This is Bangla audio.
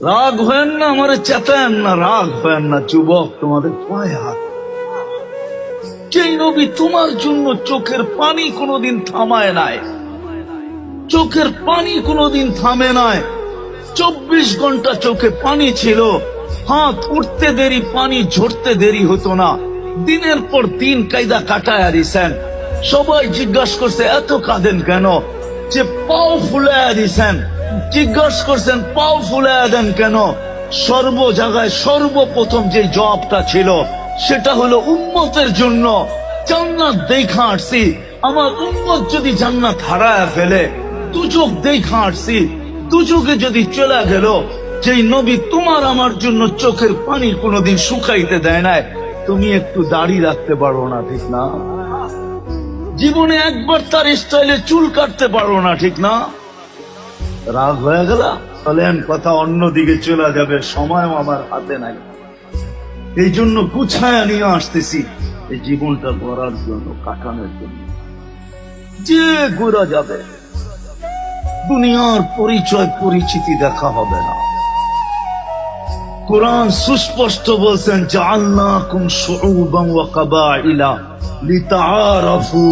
রাগ হয়েন না, আমারে চেতেন না, রাগ হয়েন না যুবক, তোমাদের পায়ে হাত। যে নবী তোমার জন্য চোখের পানি কোনোদিন থামায় নাই, চোখের পানি কোনোদিন থামে নাই, 24 ঘন্টা চোখে পানি ছিল, হাত উঠতে দেরি পানি ঝরতে দেরি হতো না, দিনের পর দিন কায়দা কাটায় দিছেন। সবাই জিজ্ঞাসা করছে এত কাঁদেন কেন, যে পাও ফুলাইয়া দিছেন। জিজ্ঞাসা করছেন পাও ফুলাইয়া দেন কেন, সর্ব জায়গায় সর্বপ্রথম যে জবাবটা ছিল সেটা হলো উম্মতের জন্য। জান্নাত দেখা আসছি, আমার উম্মত যদি জান্নাত হারায় ফেলে, দুজক দেখা আসছি, দুজকে যদি চলে গেল, যেই নবী তোমার আমার জন্য চোখের পানি কোনোদিন শুকাইতে দেয় নাই, তুমি একটু দাড়ি রাখতে পারো না, ঠিক না? জীবনে একবার তার স্টাইলে চুল কাটতে পারো না, ঠিক না? রাগ হয়ে গেল, চলেন কথা অন্যদিকে চলে যাবে, সময় আমার হাতে নাই। এই জন্য গুছায়া নিয়ে আসতেছি, এই জীবনটা গড়ার জন্য, কাটানোর জন্য। যে ঘুরা যাবে, দুনিয়ার পরিচয় পরিচিতি দেখা হবে না। কোরআন সুস্পষ্ট বলছেন, জাআলনাকুম শুউবান ওয়া কাবাইলা লিতাআরাফু।